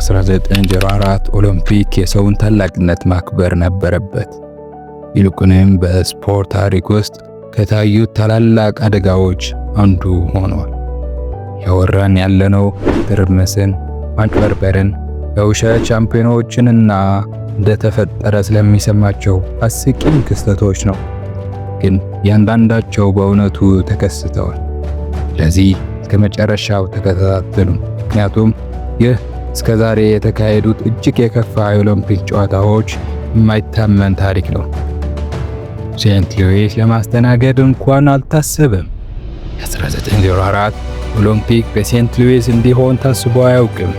1904 ኦሎምፒክ የሰውን ታላቅነት ማክበር ነበረበት። ይልቁንም በስፖርት ታሪክ ውስጥ ከታዩት ታላላቅ አደጋዎች አንዱ ሆኗል። ያወራን ያለነው ትርምስን፣ ማጭበርበርን፣ የውሸት ሻምፒዮኖችንና እንደተፈጠረ ስለሚሰማቸው አስቂኝ ክስተቶች ነው። ግን ያንዳንዳቸው በእውነቱ ተከስተዋል። ስለዚህ እስከ መጨረሻው ተከታተሉን፣ ምክንያቱም ይህ እስከዛሬ የተካሄዱት እጅግ የከፋ የኦሎምፒክ ጨዋታዎች የማይታመን ታሪክ ነው። ሴንት ሉዊስ ለማስተናገድ እንኳን አልታሰበም። የ1904 ኦሎምፒክ በሴንት ሉዊስ እንዲሆን ታስቦ አያውቅም።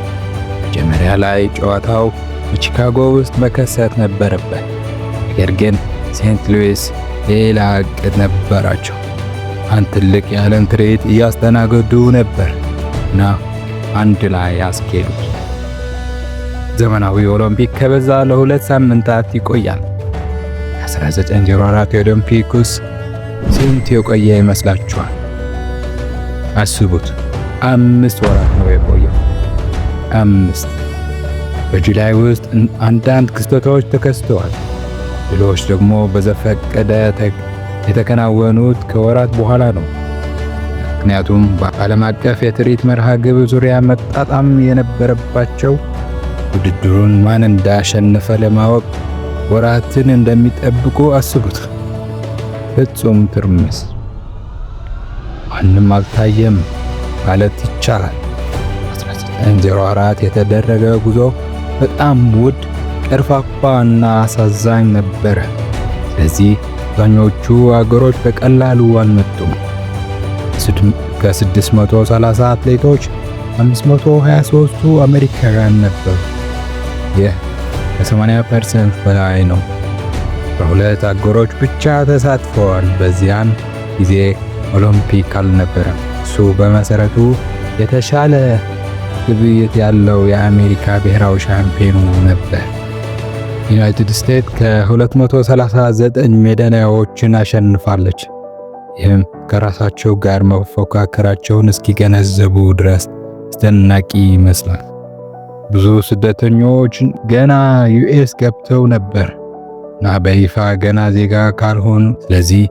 መጀመሪያ ላይ ጨዋታው በቺካጎ ውስጥ መከሰት ነበረበት። ነገር ግን ሴንት ሉዊስ ሌላ ዕቅድ ነበራቸው። አንድ ትልቅ የዓለም ትርኢት እያስተናገዱ ነበር እና አንድ ላይ ያስኬዱት። ዘመናዊ ኦሎምፒክ ከበዛ ለ2 ሳምንታት ይቆያል። 1904 የኦሎምፒክ ውስጥ ስንት የቆየ ይመስላችኋል? አስቡት፣ 5 ወራት ነው የቆየው። 5። በጁላይ ውስጥ አንዳንድ ክስተቶች ተከስተዋል። ሌሎች ደግሞ በዘፈቀደ የተከናወኑት ከወራት በኋላ ነው። ምክንያቱም በዓለም አቀፍ የትርኢት መርሃ ግብር ዙሪያ መጣጣም የነበረባቸው ውድድሩን ማን እንዳሸነፈ ለማወቅ ወራትን እንደሚጠብቁ አስቡት። ፍጹም ትርምስ፣ ማንም አልታየም ማለት ይቻላል። 1904 የተደረገ ጉዞ በጣም ውድ፣ ቀርፋፋ እና አሳዛኝ ነበረ። ስለዚህ አብዛኞቹ አገሮች በቀላሉ አልመጡም። ከ630 አትሌቶች 523ቱ አሜሪካውያን ነበሩ። ይህ ከ80% በላይ ነው። በሁለት አገሮች ብቻ ተሳትፈዋል። በዚያን ጊዜ ኦሎምፒክ አልነበረም። እሱ በመሰረቱ የተሻለ ግብይት ያለው የአሜሪካ ብሔራዊ ሻምፒዮን ነበር። ዩናይትድ ስቴትስ ከ239 ሜዳሊያዎችን አሸንፋለች። ይህም ከራሳቸው ጋር መፎካከራቸውን እስኪገነዘቡ ድረስ አስደናቂ ይመስላል። ብዙ ስደተኞች ገና ዩኤስ ገብተው ነበር እና በይፋ ገና ዜጋ ካልሆኑ። ስለዚህ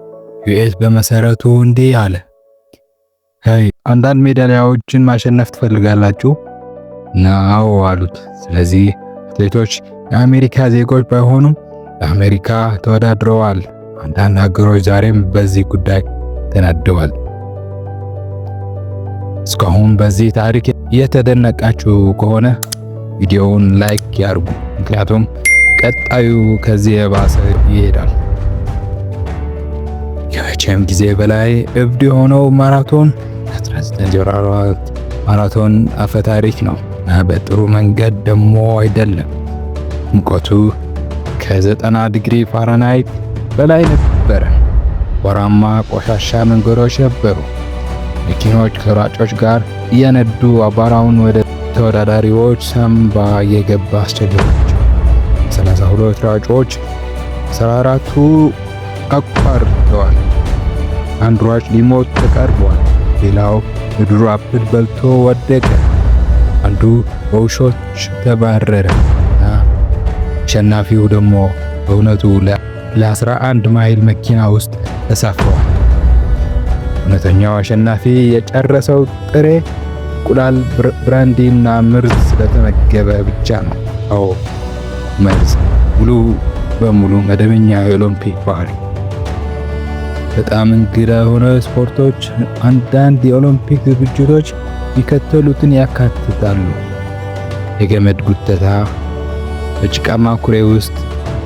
ዩኤስ በመሰረቱ እንዲህ አለ፣ ሄይ አንዳንድ ሜዳሊያዎችን ማሸነፍ ትፈልጋላችሁ? ናው አሉት። ስለዚህ አትሌቶች የአሜሪካ ዜጎች ባይሆኑም ለአሜሪካ ተወዳድረዋል። አንዳንድ ሀገሮች ዛሬም በዚህ ጉዳይ ተናደዋል። እስካሁን በዚህ ታሪክ እየተደነቃችሁ ከሆነ ቪዲዮውን ላይክ ያርጉ፣ ምክንያቱም ቀጣዩ ከዚህ የባሰ ይሄዳል። ከመቼም ጊዜ በላይ እብድ የሆነው ማራቶን 1904 ማራቶን አፈ ታሪክ ነው እና በጥሩ መንገድ ደግሞ አይደለም። ሙቀቱ ከ90 ዲግሪ ፋራናይት በላይ ነበረ። ወራማ ቆሻሻ መንገዶች ነበሩ። መኪኖች ከሯጮች ጋር እየነዱ አቧራውን ወደ ተወዳዳሪዎች ሳምባ እየገባ አስቸገራቸው። 32 ሯጮች 14ቱ አቋርጠዋል። አንድ ሯጭ ሊሞት ተቃርቧል። ሌላው ምድሩ አፕል በልቶ ወደቀ። አንዱ በውሾች ተባረረ። አሸናፊው ደግሞ በእውነቱ ለ11 ማይል መኪና ውስጥ ተሳፍሯል። እውነተኛው አሸናፊ የጨረሰው ጥሬ እንቁላል፣ ብራንዲና መርዝ ስለተመገበ ብቻ ነው። አዎ መርዝ፣ ሙሉ በሙሉ መደበኛ የኦሎምፒክ ባህሪ። በጣም እንግዳ የሆነ ስፖርቶች አንዳንድ የኦሎምፒክ ዝግጅቶች የሚከተሉትን ያካትታሉ። የገመድ ጉተታ፣ በጭቃማ ኩሬ ውስጥ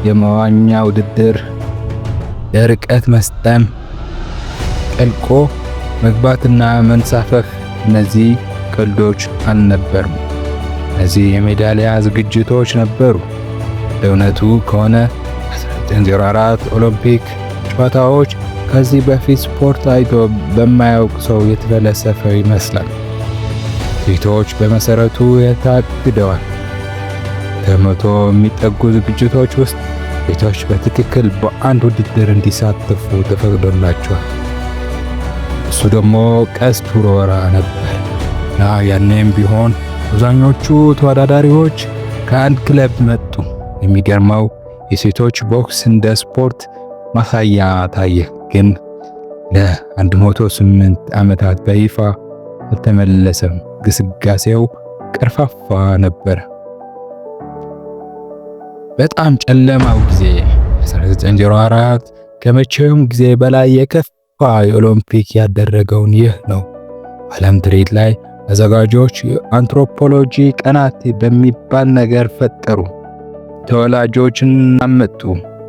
የመዋኛ ውድድር፣ የርቀት መስጠም፣ ጠልቆ መግባትና መንሳፈፍ። እነዚህ ቀልዶች አልነበሩም። እነዚህ የሜዳሊያ ዝግጅቶች ነበሩ። ለእውነቱ ከሆነ 1904 ኦሎምፒክ ጨዋታዎች ከዚህ በፊት ስፖርት አይቶ በማያውቅ ሰው የተፈለሰፈ ይመስላል። አትሌቶች በመሰረቱ የታግደዋል። ከመቶ የሚጠጉ ዝግጅቶች ውስጥ አትሌቶች በትክክል በአንድ ውድድር እንዲሳተፉ ተፈቅዶላቸዋል። እሱ ደግሞ ቀስት ውርወራ ነበር እና ያኔም ቢሆን አብዛኞቹ ተወዳዳሪዎች ከአንድ ክለብ መጡ። የሚገርመው የሴቶች ቦክስ እንደ ስፖርት ማሳያ ታየ፣ ግን ለ108 ዓመታት በይፋ አልተመለሰም። ግስጋሴው ቀርፋፋ ነበር። በጣም ጨለማው ጊዜ 1904 ከመቼውም ጊዜ በላይ የከፋ የኦሎምፒክ ያደረገውን ይህ ነው። ዓለም ትርኢት ላይ አዘጋጆች የአንትሮፖሎጂ ቀናት በሚባል ነገር ፈጠሩ። ተወላጆችን አመጡ፣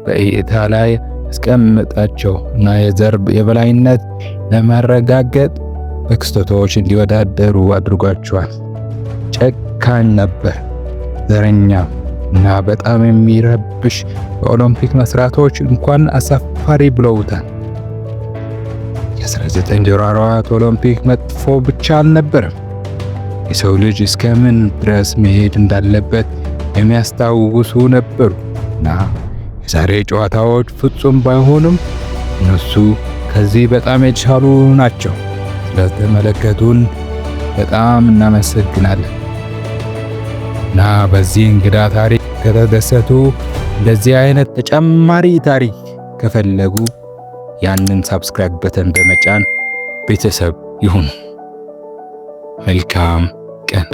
በእይታ ላይ አስቀምጣቸው እና የዘር የበላይነት ለማረጋገጥ በክስተቶች እንዲወዳደሩ አድርጓቸዋል። ጨካኝ ነበር፣ ዘረኛ እና በጣም የሚረብሽ በኦሎምፒክ መስራቶች እንኳን አሳፋሪ ብለውታል። የ1904 ኦሎምፒክ መጥፎ ብቻ አልነበረም፣ የሰው ልጅ እስከምን ድረስ መሄድ እንዳለበት የሚያስታውሱ ነበሩ እና የዛሬ ጨዋታዎች ፍጹም ባይሆኑም እነሱ ከዚህ በጣም የተሻሉ ናቸው። ስለተመለከቱን በጣም እናመሰግናለን እና በዚህ እንግዳ ታሪክ ከተደሰቱ እንደዚህ አይነት ተጨማሪ ታሪክ ከፈለጉ ያንን ሳብስክራይብ በተን በመጫን ቤተሰብ ይሁኑ። መልካም ቀን።